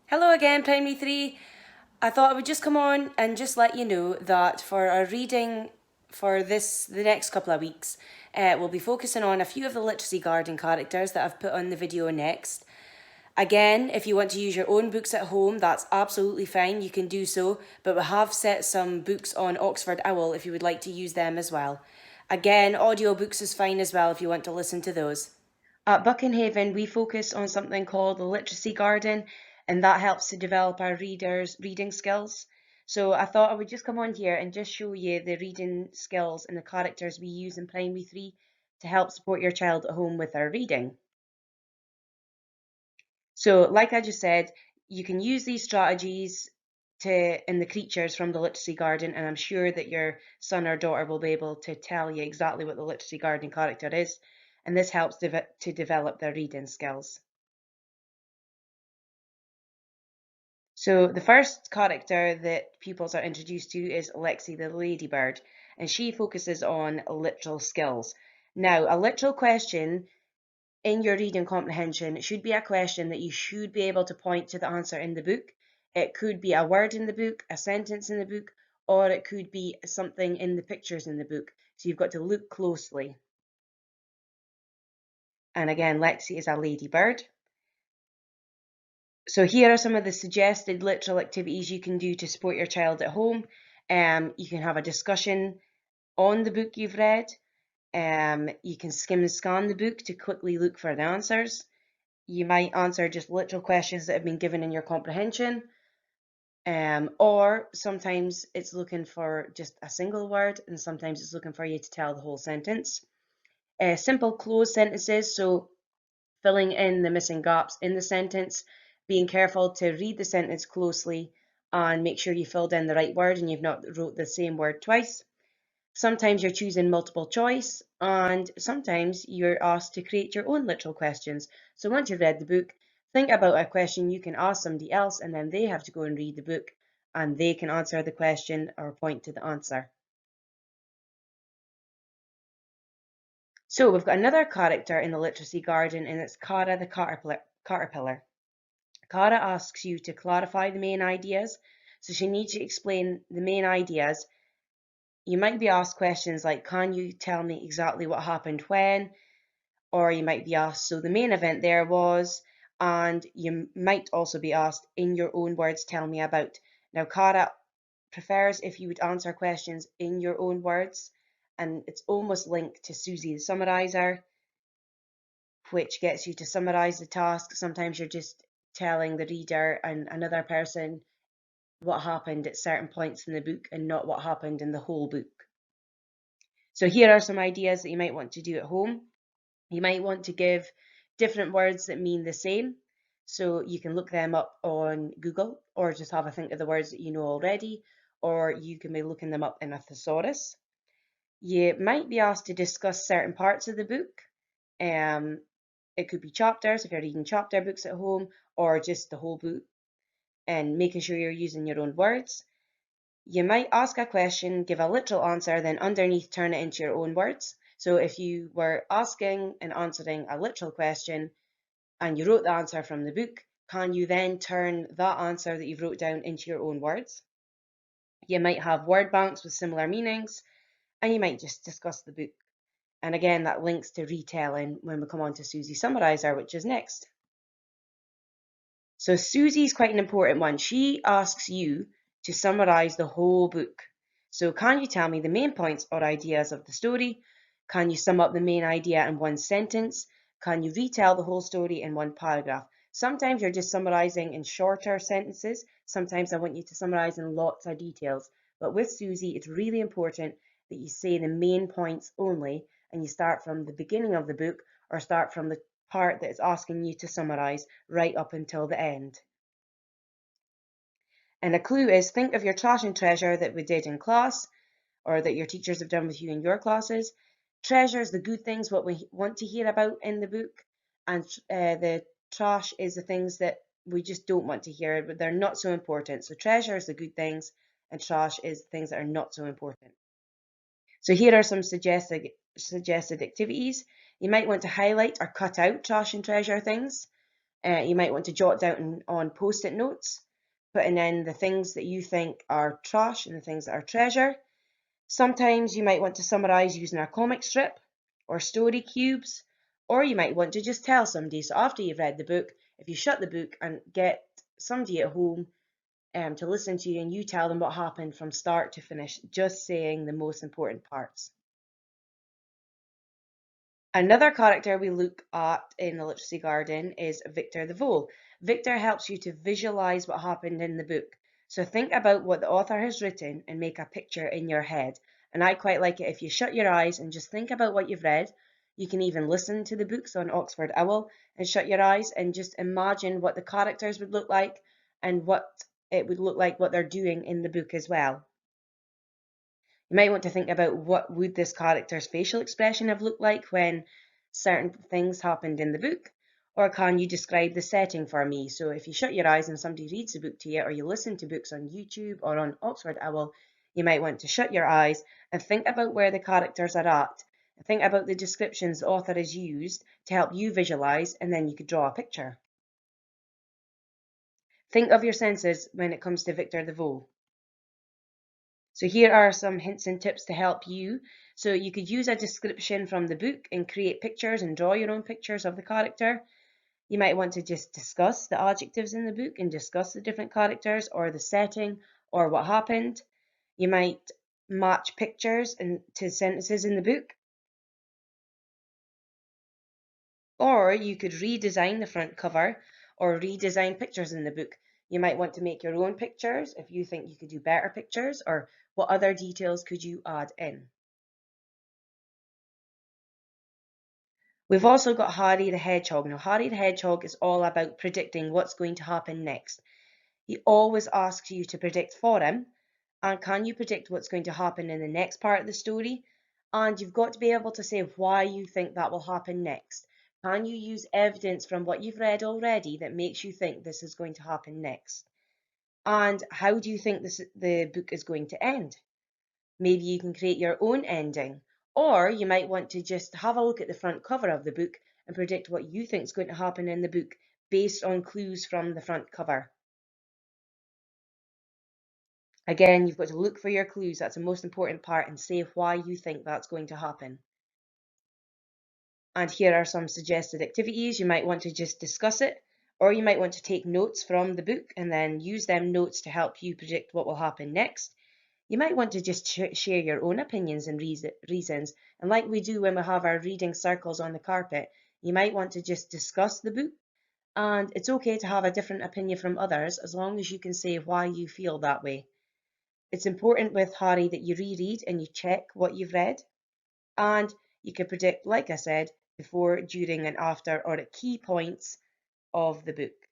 Hello again, Primary 3. I thought I would just come on and just let you know that for our reading for the next couple of weeks, we'll be focusing on a few of the Literacy Garden characters that I've put on the video next. Again, if you want to use your own books at home, that's absolutely fine, you can do so, but we have set some books on Oxford Owl if you would like to use them as well. Again, audiobooks is fine as well if you want to listen to those. At Buckenhaven, we focus on something called the Literacy Garden, and that helps to develop our readers' reading skills. So I thought I would just come on here and just show you the reading skills and the characters we use in Primary 3 to help support your child at home with their reading. So like I just said, you can use these strategies in the creatures from the Literacy Garden, and I'm sure that your son or daughter will be able to tell you exactly what the Literacy Garden character is, and this helps to develop their reading skills. So the first character that pupils are introduced to is Lexi the ladybird, and she focuses on literal skills. Now, a literal question in your reading comprehension should be a question that you should be able to point to the answer in the book. It could be a word in the book, a sentence in the book, or it could be something in the pictures in the book. So you've got to look closely. And again, Lexi is a ladybird. So here are some of the suggested literal activities you can do to support your child at home. You can have a discussion on the book you've read. You can skim and scan the book to quickly look for the answers. You might answer just literal questions that have been given in your comprehension. Or sometimes it's looking for just a single word, and sometimes it's looking for you to tell the whole sentence. Simple closed sentences, so filling in the missing gaps in the sentence, being careful to read the sentence closely and make sure you filled in the right word and you've not wrote the same word twice. Sometimes you're choosing multiple choice, and sometimes you're asked to create your own literal questions. So once you've read the book, think about a question you can ask somebody else, and then they have to go and read the book and they can answer the question or point to the answer. So we've got another character in the Literacy Garden, and it's Cara the caterpillar. Cara asks you to clarify the main ideas, so she needs you to explain the main ideas. You might be asked questions like, can you tell me exactly what happened when? Or you might be asked, so the main event there was, and you might also be asked, in your own words, tell me about. Now, Cara prefers if you would answer questions in your own words, and it's almost linked to Susie the summarizer, which gets you to summarize the task. Sometimes you're just telling the reader and another person what happened at certain points in the book and not what happened in the whole book. So here are some ideas that you might want to do at home. You might want to give different words that mean the same. So you can look them up on Google or just have a think of the words that you know already, or you can be looking them up in a thesaurus. You might be asked to discuss certain parts of the book. It could be chapters if you're reading chapter books at home, or just the whole book, and making sure you're using your own words. You might ask a question, give a literal answer, then underneath turn it into your own words. So if you were asking and answering a literal question and you wrote the answer from the book, can you then turn that answer that you've wrote down into your own words? You might have word banks with similar meanings, and you might just discuss the book. And again, that links to retelling when we come on to Susie Summarizer, which is next. So Susie's quite an important one. She asks you to summarize the whole book. So can you tell me the main points or ideas of the story? Can you sum up the main idea in one sentence? Can you retell the whole story in one paragraph? Sometimes you're just summarizing in shorter sentences. Sometimes I want you to summarize in lots of details. But with Susie, it's really important that you say the main points only, and you start from the beginning of the book or start from the part that is asking you to summarize right up until the end. And a clue is, think of your trash and treasure that we did in class, or that your teachers have done with you in your classes. Treasure is the good things, what we want to hear about in the book, and the trash is the things that we just don't want to hear, but they're not so important. So treasure is the good things, and trash is things that are not so important. So here are some suggested activities. You might want to highlight or cut out trash and treasure things. You might want to jot down on post-it notes, putting in the things that you think are trash and the things that are treasure. Sometimes you might want to summarise using a comic strip or story cubes, or you might want to just tell somebody. So after you've read the book, if you shut the book and get somebody at home to listen to you and you tell them what happened from start to finish, just saying the most important parts. Another character we look at in the Literacy Garden is Victor the Vole. Victor helps you to visualize what happened in the book. So think about what the author has written and make a picture in your head. And I quite like it if you shut your eyes and just think about what you've read. You can even listen to the books on Oxford Owl and shut your eyes and just imagine what the characters would look like and what it would look like what they're doing in the book as well. You might want to think about what would this character's facial expression have looked like when certain things happened in the book, or can you describe the setting for me? So if you shut your eyes and somebody reads the book to you, or you listen to books on YouTube or on Oxford Owl, you might want to shut your eyes and think about where the characters are at. Think about the descriptions the author has used to help you visualize, and then you could draw a picture. Think of your senses when it comes to Victor the Vole. So here are some hints and tips to help you. So you could use a description from the book and create pictures and draw your own pictures of the character. You might want to just discuss the adjectives in the book and discuss the different characters or the setting or what happened. You might match pictures to sentences in the book. Or you could redesign the front cover or redesign pictures in the book. You might want to make your own pictures if you think you could do better pictures, or what other details could you add in. We've also got Harry the Hedgehog. Now, Harry the Hedgehog is all about predicting what's going to happen next. He always asks you to predict for him. And can you predict what's going to happen in the next part of the story? And you've got to be able to say why you think that will happen next. Can you use evidence from what you've read already that makes you think this is going to happen next? And how do you think the book is going to end? Maybe you can create your own ending. Or you might want to just have a look at the front cover of the book and predict what you think is going to happen in the book based on clues from the front cover. Again, you've got to look for your clues. That's the most important part, and say why you think that's going to happen. And here are some suggested activities. You might want to just discuss it, or you might want to take notes from the book and then use them notes to help you predict what will happen next. You might want to just share your own opinions and reasons. And like we do when we have our reading circles on the carpet, you might want to just discuss the book. And it's okay to have a different opinion from others as long as you can say why you feel that way. It's important with Harry that you reread and you check what you've read. And you can predict, like I said, before, during, and after, or at key points of the book.